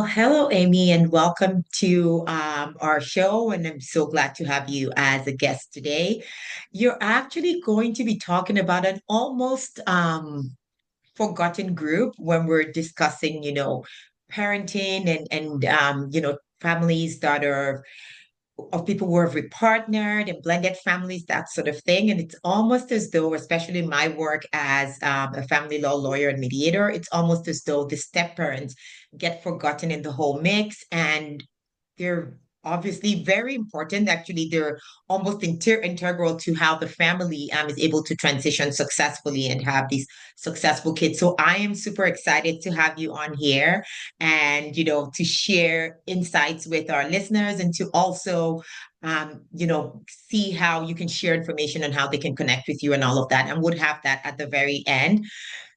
Hello, Amy, and welcome to our show. And I'm so glad to have you as a guest today. You're actually going to be talking about an almost forgotten group when we're discussing, parenting and families that are of people who are repartnered and blended families, that sort of thing. And it's almost as though, especially in my work as a family law lawyer and mediator, it's almost as though the step parents get forgotten in the whole mix. And they're obviously very important. Actually, they're almost integral to how the family is able to transition successfully and have these successful kids. So I am super excited to have you on here and, to share insights with our listeners and to also see how you can share information on how they can connect with you and all of that. And would have that at the very end.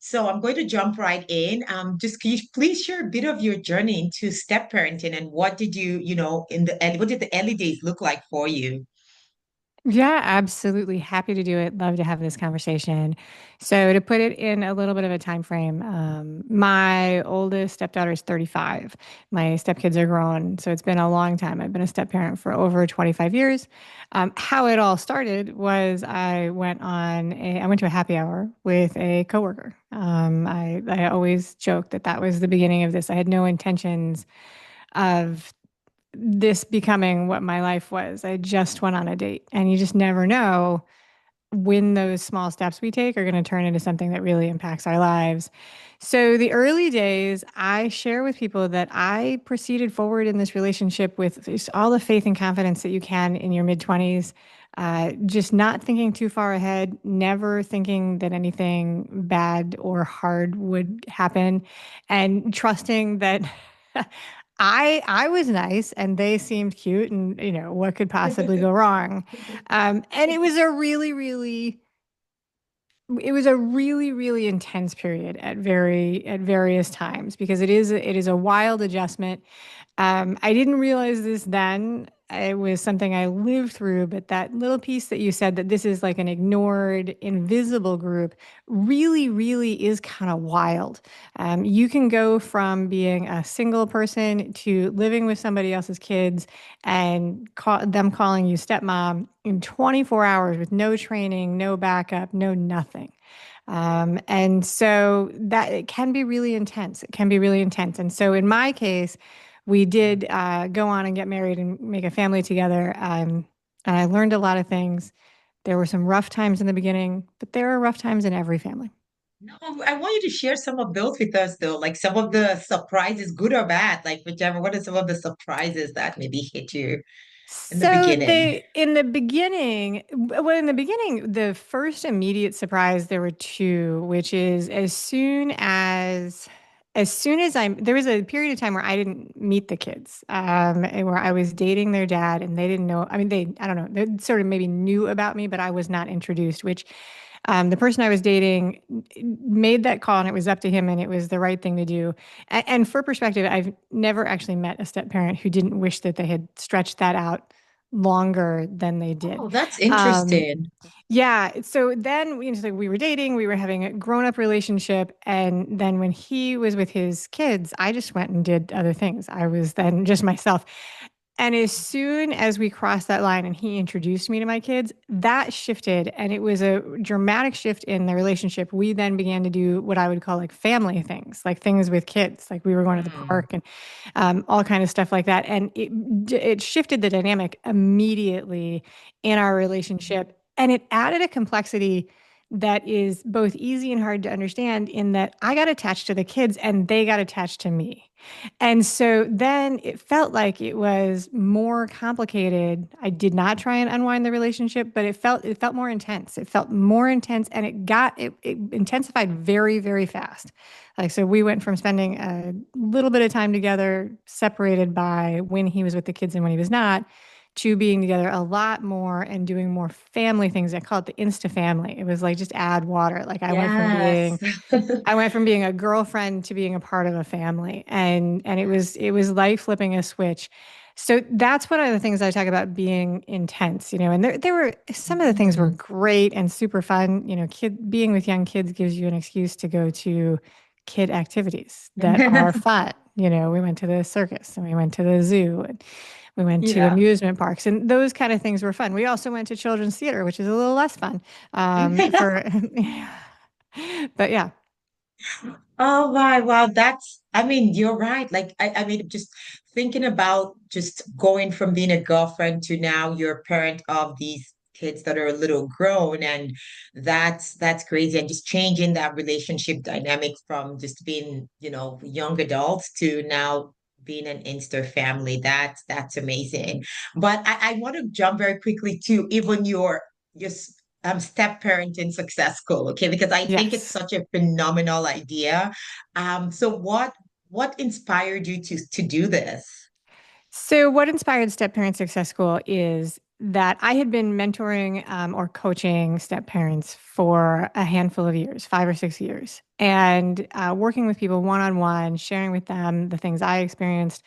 So I'm going to jump right in. Just can you please share a bit of your journey into step parenting and what did what did the early days look like for you? Yeah, absolutely. Happy to do it. Love to have this conversation. So to put it in a little bit of a time frame, my oldest stepdaughter is 35. My stepkids are grown, so it's been a long time. I've been a step parent for over 25 years. How it all started was I went to a happy hour with a coworker. I always joke that that was the beginning of this. I had no intentions of this becoming what my life was. I just went on a date, and you just never know when those small steps we take are going to turn into something that really impacts our lives. So, the early days, I share with people that I proceeded forward in this relationship with just all the faith and confidence that you can in your mid 20s. Just not thinking too far ahead, never thinking that anything bad or hard would happen, and trusting that I was nice and they seemed cute, and what could possibly go wrong. And it was a really intense period at various times, because it is a wild adjustment. I didn't realize this then. It was something I lived through, but that little piece that you said, that this is like an ignored, invisible group, really is kind of wild. You can go from being a single person to living with somebody else's kids and them calling you stepmom in 24 hours with no training, no backup, no nothing. And so that it can be really intense. It can be really intense. And so in my case, we did go on and get married and make a family together. And I learned a lot of things. There were some rough times in the beginning, but there are rough times in every family. No, I want you to share some of those with us though, like some of the surprises, good or bad, like whichever. What are some of the surprises that maybe hit you in the So beginning? they in the beginning, the first immediate surprise, there were two, which is as soon as there was a period of time where I didn't meet the kids, and where I was dating their dad, and they didn't know. I mean, I don't know, they sort of maybe knew about me, but I was not introduced, which the person I was dating made that call, and it was up to him, and it was the right thing to do. And for perspective, I've never actually met a step parent who didn't wish that they had stretched that out longer than they did. Oh, that's Um, interesting. yeah. So then we were dating, we were having a grown-up relationship. And then when he was with his kids, I just went and did other things. I was then just myself. And as soon as we crossed that line and he introduced me to my kids, that shifted. And it was a dramatic shift in the relationship. We then began to do what I would call like family things, like things with kids. Like we were going to the Mm. park and all kind of stuff like that. And it shifted the dynamic immediately in our relationship. And it added a complexity that is both easy and hard to understand, in that I got attached to the kids and they got attached to me. And so then it felt like it was more complicated. I did not try and unwind the relationship, but it felt more intense. It felt more intense, and it intensified very fast. Like, so we went from spending a little bit of time together, separated by when he was with the kids and when he was not, to being together a lot more and doing more family things. I call it the Insta family. It was like just add water. Like Yes. I went from being a girlfriend to being a part of a family, and it was like flipping a switch. So that's one of the things I talk about being intense, and there were some of the things were Mhm. great and super fun. Being with young kids gives you an excuse to go to kid activities that are fun. We went to the circus and we went to the zoo and we went to Yeah. amusement parks, and those kind of things were fun. We also went to children's theater, which is a little less fun. For, but yeah, Oh my, wow. I mean, you're right. Like, I mean, just thinking about just going from being a girlfriend to now you're a parent of these kids that are a little grown, and that's crazy. And just changing that relationship dynamic from just being, young adults to now being an Insta family. That's amazing. But I want to jump very quickly to even your step parenting success school, okay? Because I think it's yes. such a phenomenal idea. So what inspired you to do this? So, what inspired Step Parent Success School is that I had been mentoring or coaching step parents for a handful of years, 5 or 6 years, and working with people one on one, sharing with them the things I experienced,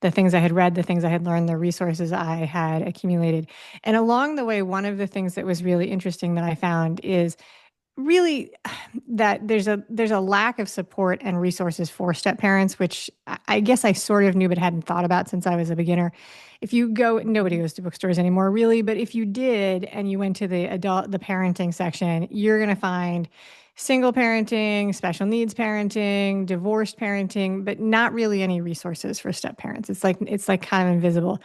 the things I had read, the things I had learned, the resources I had accumulated. And along the way, one of the things that was really interesting that I found is really that there's a lack of support and resources for step parents, which I guess I sort of knew but hadn't thought about since I was a beginner. If you go, nobody goes to bookstores anymore, really, but if you did and you went to the parenting section, you're going to find single parenting, special needs parenting, divorced parenting, but not really any resources for step parents. It's like kind of invisible.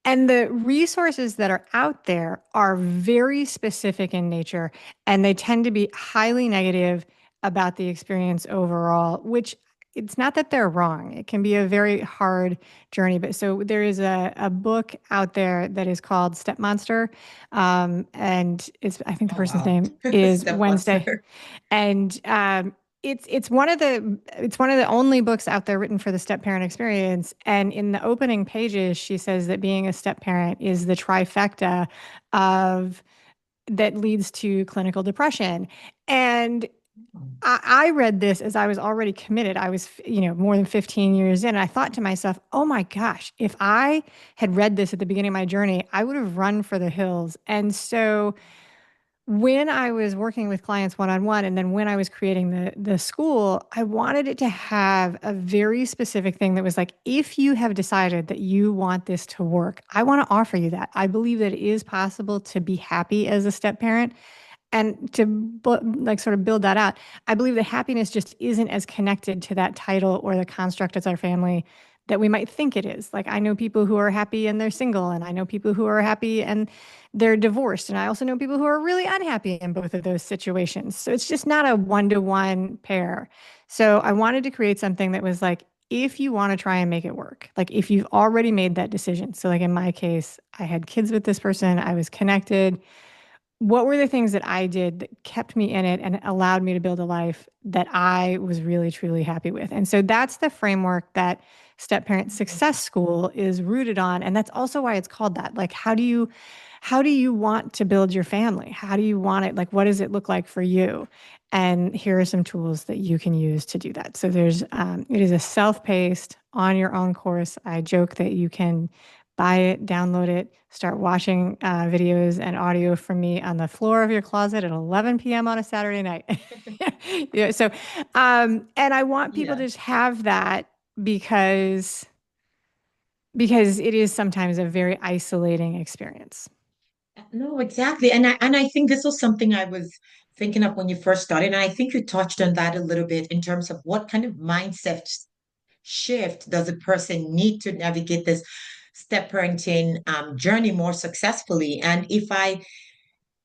And the resources that are out there are very specific in nature, and they tend to be highly negative about the experience overall, which it's not that they're wrong. It can be a very hard journey. But so there is a book out there that is called Step Monster. And I think the Oh person's wow. name is Step Wednesday. monster. And it's one of the only books out there written for the step parent experience. And in the opening pages, she says that being a step parent is the trifecta of that leads to clinical depression. And I read this as I was already committed. I was, more than 15 years in. And I thought to myself, oh my gosh, if I had read this at the beginning of my journey, I would have run for the hills. And so when I was working with clients one on one, and then when I was creating the school, I wanted it to have a very specific thing that was like, if you have decided that you want this to work, I want to offer you that. I believe that it is possible to be happy as a step parent. And to like sort of build that out, I believe that happiness just isn't as connected to that title or the construct as our family that we might think it is. Like I know people who are happy and they're single, and I know people who are happy and they're divorced, and I also know people who are really unhappy in both of those situations. So it's just not a one-to-one pair. So I wanted to create something that was like, if you want to try and make it work, like if you've already made that decision. So like in my case, I had kids with this person, I was connected. What were the things that I did that kept me in it and allowed me to build a life that I was really, truly happy with? And so that's the framework that Step Parent Success School is rooted on. And that's also why it's called that. Like, how do you want to build your family? How do you want it? Like, what does it look like for you? And here are some tools that you can use to do that. So it is a self-paced, on your own course. I joke that you can buy it, download it, start watching videos and audio from me on the floor of your closet at 11 p.m. on a Saturday night. Yeah, so, and I want people Yeah. to just have that because because it is sometimes a very isolating experience. No, exactly. And I think this was something I was thinking of when you first started. And I think you touched on that a little bit in terms of what kind of mindset shift does a person need to navigate this step parenting journey more successfully. And if I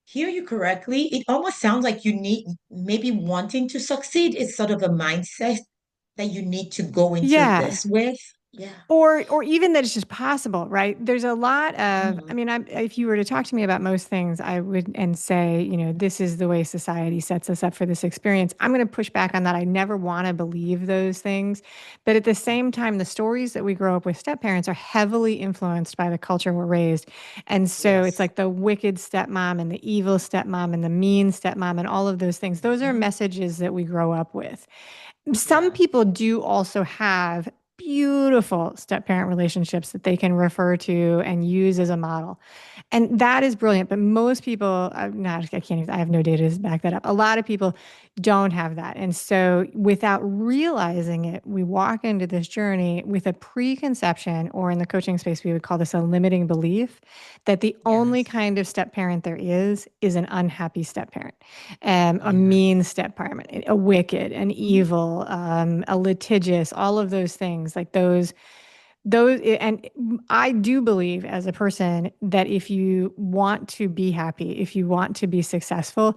hear you correctly, it almost sounds like you need maybe wanting to succeed is sort of a mindset that you need to go into Yeah. this with. Yeah. Or even that it's just possible, right? There's a lot of, I Mhm. mean, if you were to talk to me about most things, I would and say, this is the way society sets us up for this experience. I'm going to push back on that. I never want to believe those things. But at the same time, the stories that we grow up with step parents are heavily influenced by the culture we're raised. And so it's Yes. like the wicked stepmom and the evil stepmom and the mean stepmom and all of those things. Those are Mhm. messages that we grow up with. Some Yeah. people do also have beautiful step parent relationships that they can refer to and use as a model. And that is brilliant. But most people, I can't even, I have no data to back that up. A lot of people don't have that. And so without realizing it, we walk into this journey with a preconception, or in the coaching space, we would call this a limiting belief, that the only Yes. kind of step parent there is an unhappy step parent, a Yes. mean step parent, a wicked, an Mhm. evil, a litigious, all of those things, like those. And I do believe as a person that if you want to be happy, if you want to be successful,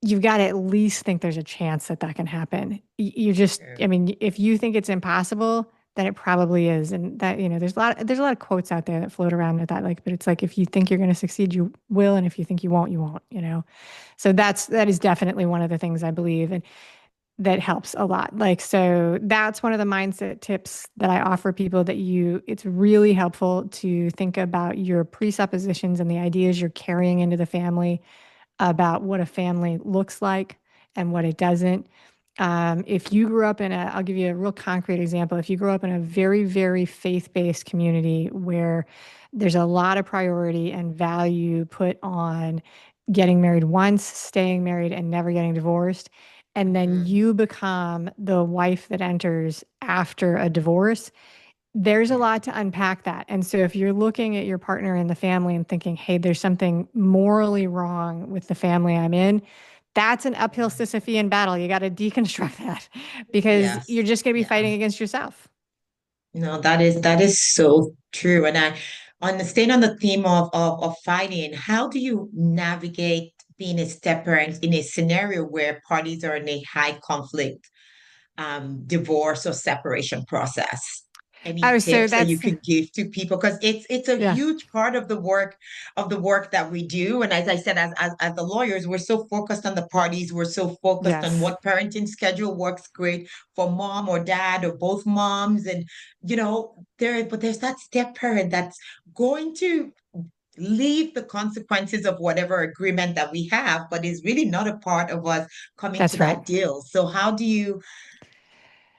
you've got to at least think there's a chance that that can happen. You just, True. I mean, if you think it's impossible, then it probably is. And that, there's a lot of quotes out there that float around with that. Like, but it's like, if you think you're going to succeed, you will. And if you think you won't. So that is definitely one of the things I believe. And that helps a lot. Like, so that's one of the mindset tips that I offer people, that it's really helpful to think about your presuppositions and the ideas you're carrying into the family about what a family looks like and what it doesn't. If you grew up I'll give you a real concrete example. If you grew up in a very, very faith-based community where there's a lot of priority and value put on getting married once, staying married, and never getting divorced, and then Mhm. you become the wife that enters after a divorce, there's a Yeah. lot to unpack that. And so if you're looking at your partner in the family and thinking, hey, there's something morally wrong with the family I'm in, that's an uphill Yeah. Sisyphean battle. You got to deconstruct that because you're Yes. just going to be Yeah. fighting against yourself. No, that is so true. And I on the staying on the theme of fighting, how do you navigate being a step parent in a scenario where parties are in a high conflict divorce or separation process? Any Oh, so tips that you that's, can give to people? Because it's a yeah, huge part of the work that we do. And as I said, as the lawyers, we're so focused on the parties, we're so focused on yes, what parenting schedule works great for mom or dad or both moms. And there's that step parent that's going to leave the consequences of whatever agreement that we have, but is really not a part of us coming to that's right. that deal. So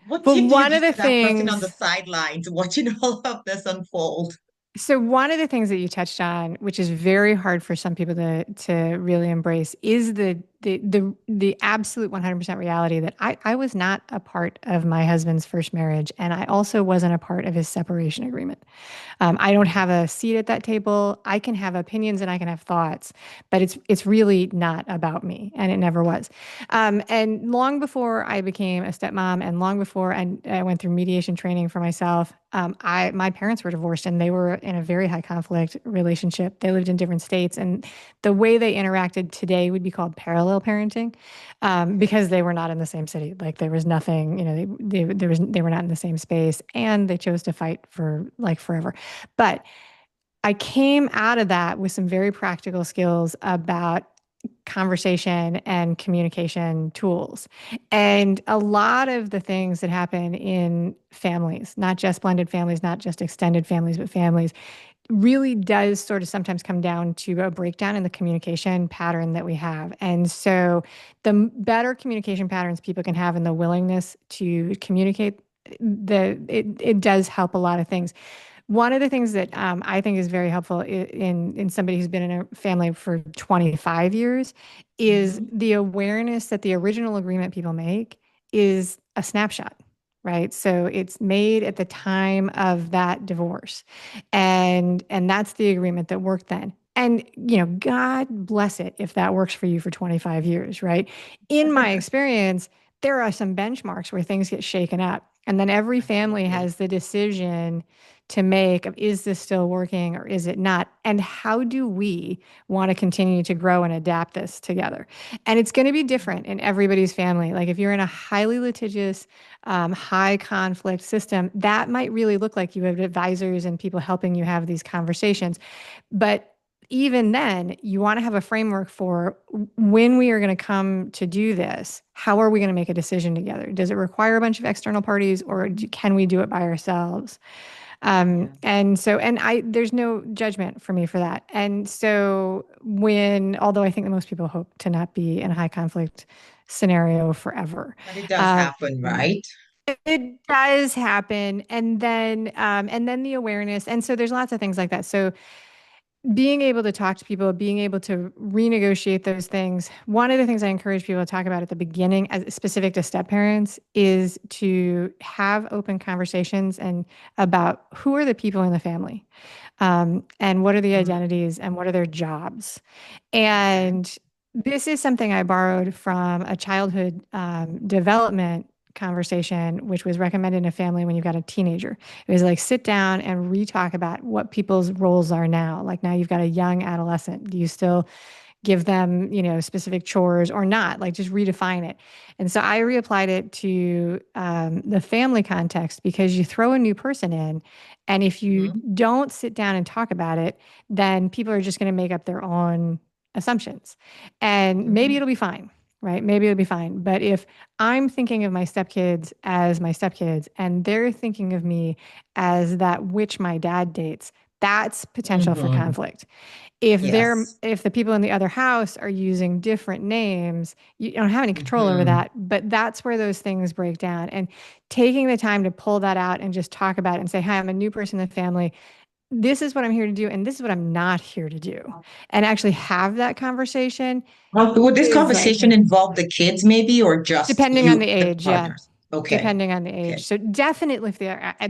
what Well, tip do you one of give the to that person on the things sidelines watching all of this unfold? So one of the things that you touched on, which is very hard for some people to really embrace, is the absolute 100% reality that I was not a part of my husband's first marriage, and I also wasn't a part of his separation agreement. I don't have a seat at that table. I can have opinions and I can have thoughts, but it's really not about me, and it never was. And long before I became a stepmom, and long before I went through mediation training for myself, my parents were divorced, and they were in a very high conflict relationship. They lived in different states, and the way they interacted today would be called parallel parenting, Okay. because they were not in the same city. Like, there was nothing, they were not in the same space, and they chose to fight for like forever. But I came out of that with some very practical skills about conversation and communication tools. And a lot of the things that happen in families, not just blended families, not just extended families, but families, really does sort of sometimes come down to a breakdown in the communication pattern that we have. And so the better communication patterns people can have and the willingness to communicate, it does help a lot of things. One of the things that I think is very helpful in somebody who's been in a family for 25 years is Hmm. the awareness that the original agreement people make is a snapshot, right? So it's made at the time of that divorce, and that's the agreement that worked then. And God bless it if that works for you for 25 years, right? In my experience, there are some benchmarks where things get shaken up, and then every family Absolutely. has the decision to make of, is this still working or is it not? And how do we want to continue to grow and adapt this together? And it's going to be different in everybody's family. Like, if you're in a highly litigious, high conflict system, that might really look like you have advisors and people helping you have these conversations. But even then, you want to have a framework for when we are going to come to do this. How are we going to make a decision together? Does it require a bunch of external parties, or can we do it by ourselves? Yeah. There's no judgment for me for that. And so although I think that most people hope to not be in a high conflict scenario forever, But it does um, happen, right? it does happen. And then the awareness. And so there's lots of things like that. So being able to talk to people, being able to renegotiate those things. One of the things I encourage people to talk about at the beginning, as specific to step parents, is to have open conversations and about who are the people in the family, and what are the Mm, identities and what are their jobs. okay. And this is something I borrowed from a childhood development conversation, which was recommended in a family when you've got a teenager. It was like sit down and re-talk about what people's roles are now. Like now you've got a young adolescent. Do you still give them, specific chores or not? Like just redefine it. And so I reapplied it to the family context because you throw a new person in, and if you Mm-hmm. don't sit down and talk about it, then people are just going to make up their own assumptions, and maybe Mm-hmm. it'll be fine. Right. Maybe it'll be fine. But if I'm thinking of my stepkids as my stepkids and they're thinking of me as that witch my dad dates, that's potential for Mm-hmm. conflict. Yes. If the people in the other house are using different names, you don't have any control over Mm-hmm. that, but that's where those things break down. And taking the time to pull that out and just talk about it and say, hi, I'm a new person in the family. This is what I'm here to do, and this is what I'm not here to do. And actually have that conversation Would this is like conversation involve the kids maybe, or just depending on you, the the age, yeah. partners? Okay. Depending on the age. Okay. So definitely if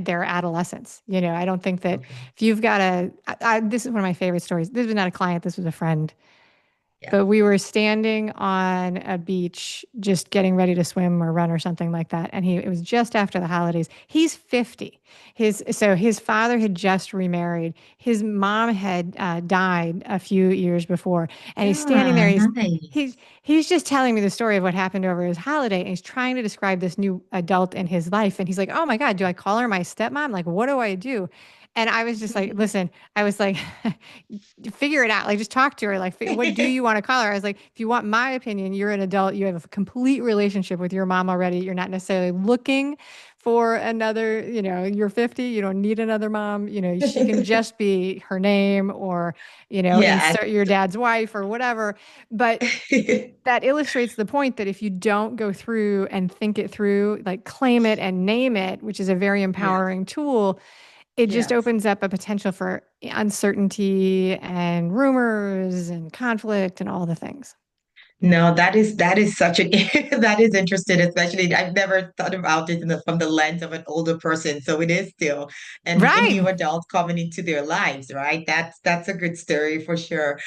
they're adolescents, I don't think that Okay. if you've got this is one of my favorite stories. This was not a client, this was a friend. Yeah. But we were standing on a beach, just getting ready to swim or run or something like that. And it was just after the holidays. He's 50. His father had just remarried. His mom had died a few years before. And he's standing there. Yeah. He's, Nice. he's just telling me the story of what happened over his holiday. And he's trying to describe this new adult in his life. And he's like, oh my God, do I call her my stepmom? Like, what do I do? And I was just like, listen, I was like, figure it out. Like, just talk to her. Like, what do you want to call her? I was like, if you want my opinion, you're an adult. You have a complete relationship with your mom already. You're not necessarily looking for another, you're 50. You don't need another mom. She can just be her name or, Yeah. insert your dad's wife or whatever. But that illustrates the point that if you don't go through and think it through, like claim it and name it, which is a very Yeah. empowering tool, it just Yes. opens up a potential for uncertainty and rumors and conflict and all the things. No, that is such an that is interesting, especially I've never thought about it from the lens of an older person. So it is still a Right. new adult coming into their lives, right? That's a good story for sure.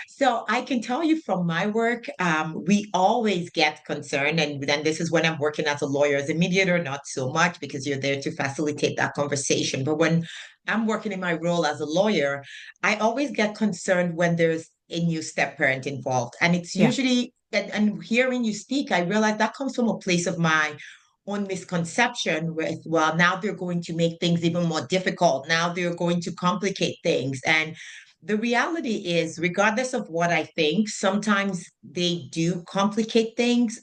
So I can tell you from my work, we always get concerned, and then this is when I'm working as a lawyer, as a mediator, not so much because you're there to facilitate that conversation. But when I'm working in my role as a lawyer, I always get concerned when there's a new step parent involved. And it's Yeah. usually, and hearing you speak, I realize that comes from a place of my own misconception with, well, now they're going to make things even more difficult. Now they're going to complicate things. And the reality is, regardless of what I think, sometimes they do complicate things,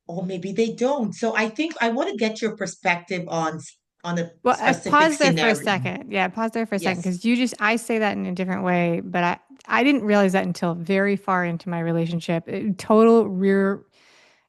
or maybe they don't. So I think I want to get your perspective on a Well, specific pause there for a scenario. second. Yeah, pause there for a second Yes. because I say that in a different way, but I didn't realize that until very far into my relationship. Total rear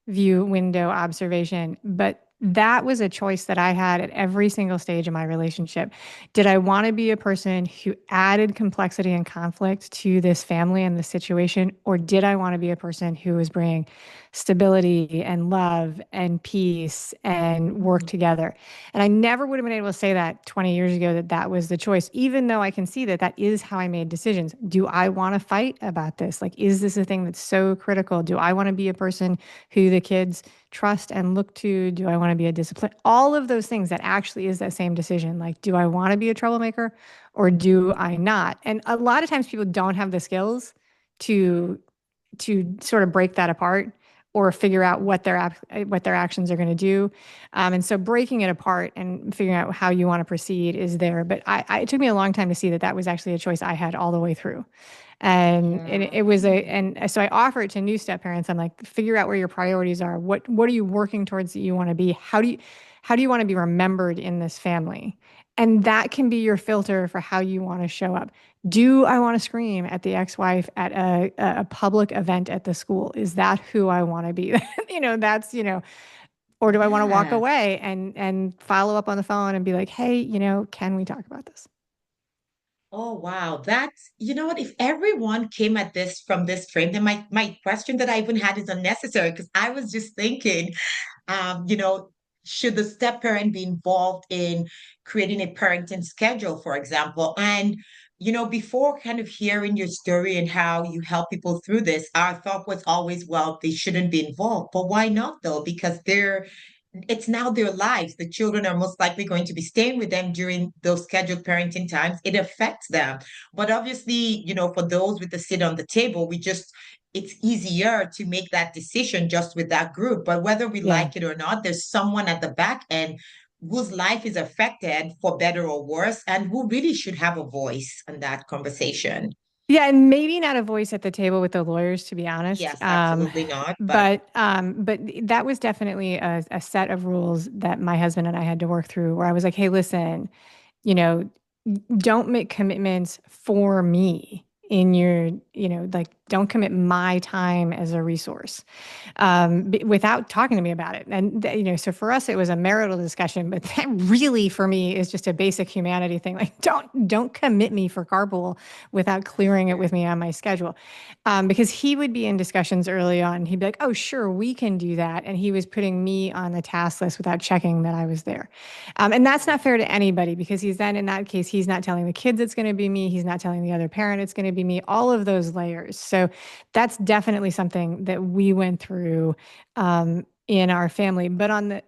view window observation. But that was a choice that I had at every single stage of my relationship. Did I want to be a person who added complexity and conflict to this family and this situation? Or did I want to be a person who was bringing stability and love and peace and work Mhm. together? And I never would have been able to say that 20 years ago that that was the choice, even though I can see that that is how I made decisions. Do I want to fight about this? Like, is this a thing that's so critical? Do I want to be a person who the kids trust and look to? Do I want to be a discipline? All of those things that actually is that same decision. Like, do I want to be a troublemaker or do I not? And a lot of times people don't have the skills to sort of break that apart or figure out what their actions are going to do. And so breaking it apart and figuring out how you want to proceed is there. But it took me a long time to see that that was actually a choice I had all the way through. And Yeah. it was and so I offer it to new step parents. I'm like, figure out where your priorities are. What are you working towards that you want to be? How do you want to be remembered in this family? And that can be your filter for how you want to show up. Do I want to scream at the ex-wife at a public event at the school? Is that who I want to be? That's, or do I want to walk Yes. away and follow up on the phone and be like, hey, can we talk about this? Oh wow, that's you know what? If everyone came at this from this frame, then my question that I even had is unnecessary because I was just thinking, you know, should the step parent be involved in creating a parenting schedule, for example? And you know, before kind of hearing your story and how you help people through this, our thought was always, well, they shouldn't be involved. But why not though? Because it's now their lives. The children are most likely going to be staying with them during those scheduled parenting times. It affects them. But obviously, you know, for those with the sit on the table, it's easier to make that decision just with that group. But whether we Yeah. like it or not, there's someone at the back end whose life is affected for better or worse, and who really should have a voice in that conversation. Yeah, and maybe not a voice at the table with the lawyers, to be honest. Yes, absolutely not. But that was definitely a set of rules that my husband and I had to work through, where I was like, "Hey, listen, you know, don't make commitments for me in your, like, don't commit my time as a resource without talking to me about it." And, so for us, it was a marital discussion, but that really for me is just a basic humanity thing. Like, don't commit me for carpool without clearing it with me on my schedule. Because he would be in discussions early on. He'd be like, "Oh, sure, we can do that." And he was putting me on the task list without checking that I was there. And that's not fair to anybody because he's then in that case, he's not telling the kids it's going to be me. He's not telling the other parent it's going to be me, all of those layers. So that's definitely something that we went through in our family. But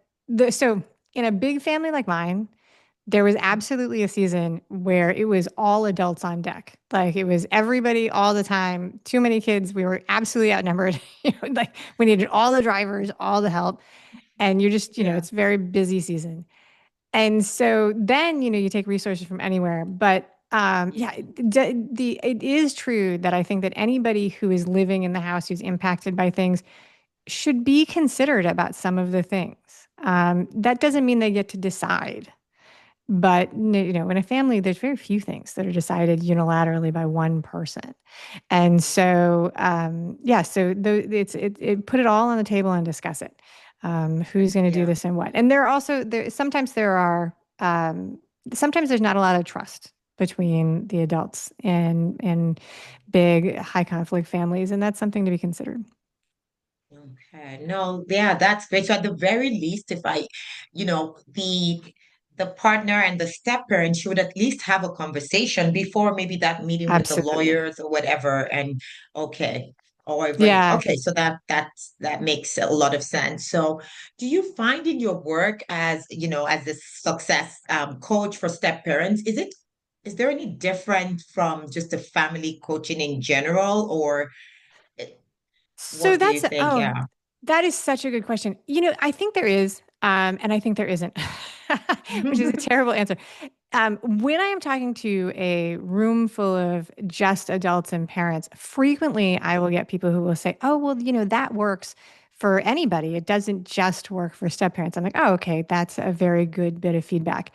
so in a big family like mine, there was absolutely a season where it was all adults on deck. Like it was everybody all the time, too many kids. We were absolutely outnumbered. Like we needed all the drivers, all the help. And you're just, Yeah. it's very busy season. And so then, you take resources from anywhere. But yeah, it is true that I think that anybody who is living in the house who's impacted by things should be considered about some of the things. That doesn't mean they get to decide. But in a family, there's very few things that are decided unilaterally by one person, and so yeah, so it put it all on the table and discuss it. Who's going to do Yeah. this and what? And there are also sometimes there are sometimes there's not a lot of trust between the adults in big high conflict families, and that's something to be considered. Okay. No, yeah, that's great. So at the very least, if I, you know, the partner and the step parent should at least have a conversation before maybe that meeting with the Absolutely. lawyers or whatever. And okay. Or even Yeah. okay, so that makes a lot of sense. So do you find in your work as, you know, as a success coach for step parents, is there any different from just the family coaching in general, or eh, So what do you think? Yeah. that is such a good question. I think there is, and I think there isn't, which is a terrible answer. When I am talking to a room full of just adults and parents, frequently I will get people who will say, "Oh, well, that works for anybody. It doesn't just work for step parents." I'm like, "Oh, okay, that's a very good bit of feedback."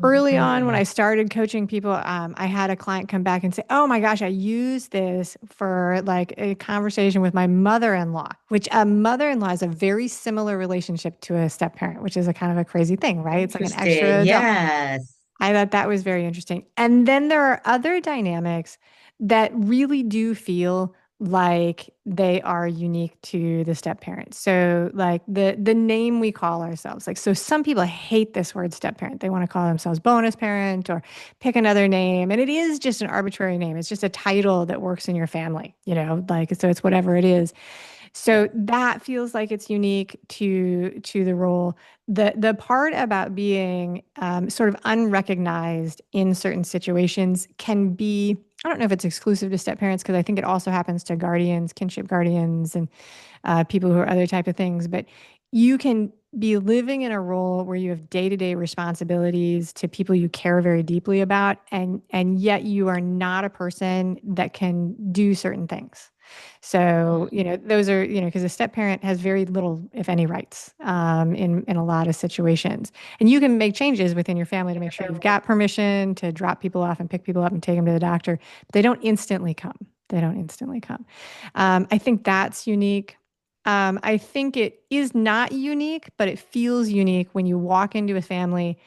Early on, when Mhm. I started coaching people, I had a client come back and say, "Oh my gosh, I used this for like a conversation with my mother-in-law," which a mother-in-law is a very similar relationship to a step parent, which is a kind of a crazy thing, right? It's like an extra Interesting. adult. Yes. I thought that was very interesting. And then there are other dynamics that really do feel like they are unique to the step parent. So like the name we call ourselves. Like so some people hate this word step parent. They want to call themselves bonus parent or pick another name. And it is just an arbitrary name. It's just a title that works in your family, like so it's whatever it is. Yeah. So that feels like it's unique to the role. The part about being sort of unrecognized in certain situations can be, I don't know if it's exclusive to step parents because I think it also happens to guardians, kinship guardians, and people who are other type of things. But you can be living in a role where you have day-to-day responsibilities to people you care very deeply about, and yet you are not a person that can do certain things. So, those are, because a step parent has very little, if any, rights in a lot of situations. And you can make changes within your family to make sure you've got permission to drop people off and pick people up and take them to the doctor. But they don't instantly come. They don't instantly come. I think that's unique. I think it is not unique, but it feels unique when you walk into a family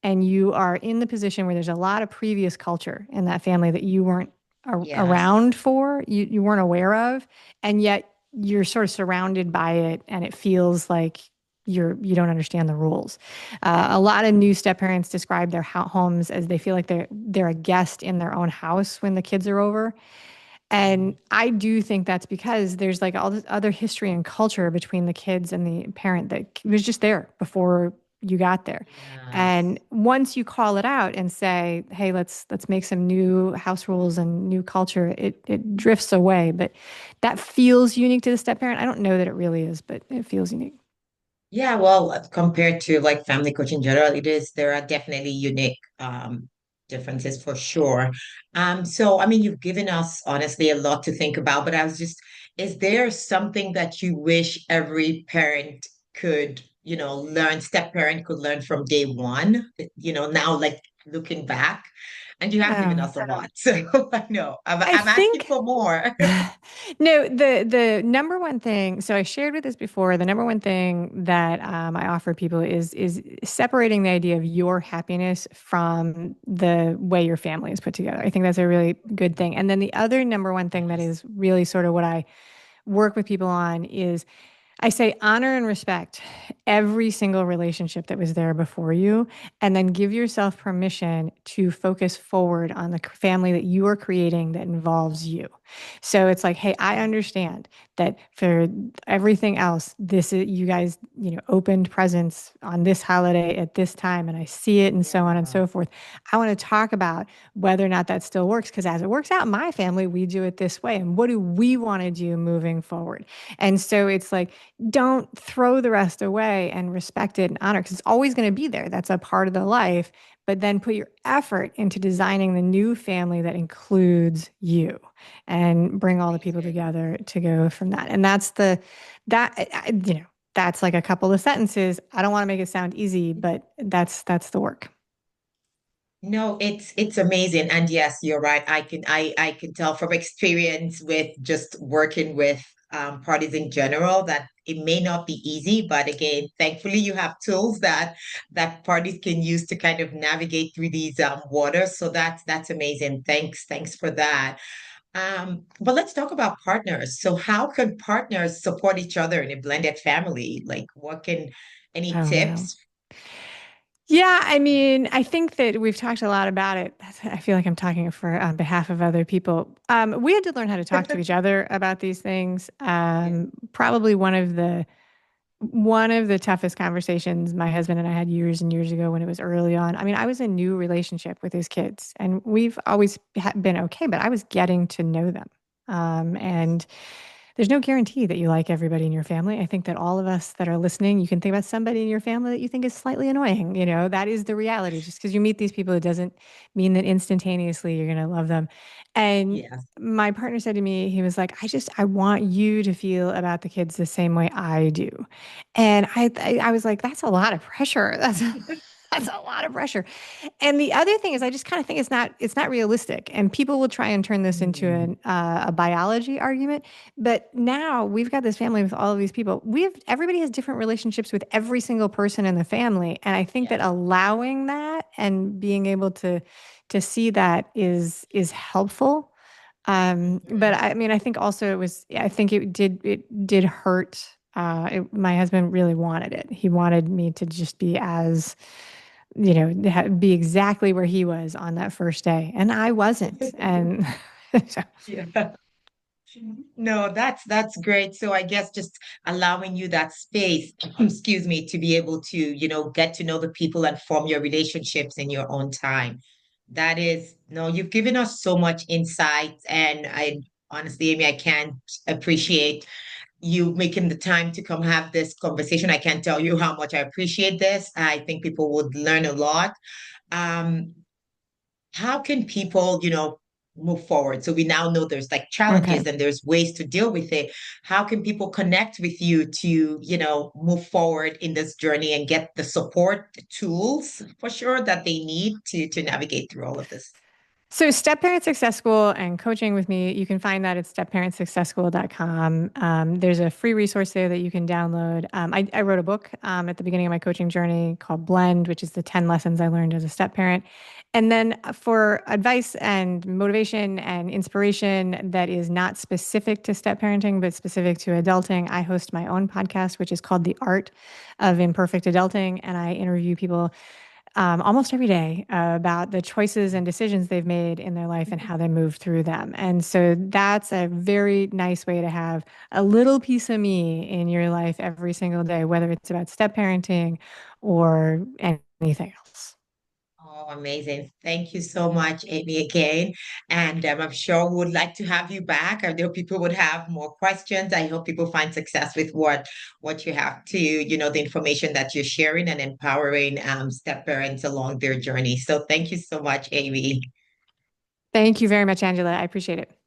and you are in the position where there's a lot of previous culture in that family that you weren't Yes. around for, you weren't aware of, and yet you're sort of surrounded by it, and it feels like you don't understand the rules. A lot of new step parents describe their homes as they feel like they're a guest in their own house when the kids are over. And Mhm. I do think that's because there's like all this other history and culture between the kids and the parent that was just there before you got there. And Yes. once you call it out and say, "Hey, let's make some new house rules and new culture," it drifts away. But that feels unique to the step parent. I don't know that it really is, but it feels unique. Yeah, well, compared to like family coach in general, there are definitely unique differences for sure. So I mean, you've given us honestly a lot to think about, but is there something that you wish every parent could, step parent could learn from day one, now like looking back, and you have given Oh. us a lot. So I know I I'm asking think for more. no, the number one thing, so I shared with this before, the number one thing that I offer people is separating the idea of your happiness from the way your family is put together. I think that's a really good thing. And then the other number one thing that Yes. is really sort of what I work with people on is I say honor and respect every single relationship that was there before you, and then give yourself permission to focus forward on the family that you are creating that involves you. So it's like, hey, I understand that for everything else, this is you guys, opened presents on this holiday at this time, and I see it, and so on and Yeah. so forth. I want to talk about whether or not that still works, because as it works out in my family, we do it this way, and what do we want to do moving forward? And so it's like, don't throw the rest away and respect it and honor because it's always going to be there. That's a part of the life. But then put your effort into designing the new family that includes you and bring all the people Amazing. together to go from that. And that's like a couple of sentences. I don't want to make it sound easy, but that's the work. No, it's amazing. And yes, you're right. I can tell from experience with just working with parties in general that it may not be easy, but again, thankfully you have tools that parties can use to kind of navigate through these waters. So that's amazing. Thanks for that. But let's talk about partners. So how can partners support each other in a blended family? Like any Oh no. tips? Yeah, I mean, I think that we've talked a lot about it. I feel like I'm talking for on behalf of other people. We had to learn how to talk to each other about these things. Yeah. Probably one of the toughest conversations my husband and I had years and years ago when it was early on. I mean, I was in a new relationship with his kids, and we've always been okay, but I was getting to know them. And there's no guarantee that you like everybody in your family. I think that all of us that are listening, you can think about somebody in your family that you think is slightly annoying. That is the reality. Just because you meet these people, it doesn't mean that instantaneously you're going to love them. And Yes. my partner said to me, he was like, I want you to feel about the kids the same way I do. And I was like, that's a lot of pressure. That's a lot of pressure. And the other thing is, I just kind of think it's not realistic. And people will try and turn this into Mm, a biology argument. But now we've got this family with all of these people. Everybody has different relationships with every single person in the family, and I think that yes. allowing that and being able to see that is helpful. But Mhm. I mean, I think also I think it did hurt. My husband really wanted it. He wanted me to just be as be exactly where he was on that first day. And I wasn't. And so, Yeah. No, that's great. So I guess just allowing you that space, excuse me, to be able to, get to know the people and form your relationships in your own time. That is, no, you've given us so much insight, and I honestly, Amy, I can't appreciate you making the time to come have this conversation. I can't tell you how much I appreciate this. I think people would learn a lot. Um, how can people, move forward? So we now know there's like okay. challenges and there's ways to deal with it. How can people connect with you to, move forward in this journey and get the support, the tools for sure that they need to navigate through all of this? So, Step Parent Success School and coaching with me, you can find that at stepparentsuccessschool.com. There's a free resource there that you can download. I wrote a book at the beginning of my coaching journey called Blend, which is the 10 lessons I learned as a step parent. And then for advice and motivation and inspiration that is not specific to step parenting, but specific to adulting, I host my own podcast, which is called The Art of Imperfect Adulting. And I interview people almost every day about the choices and decisions they've made in their life and how they move through them. And so that's a very nice way to have a little piece of me in your life every single day, whether it's about step parenting or anything else. Oh, amazing. Thank you so much, Amy, again. And I'm sure we would like to have you back. I know people would have more questions. I hope people find success with what you have to, the information that you're sharing and empowering step parents along their journey. So thank you so much, Amy. Thank you very much, Angela. I appreciate it.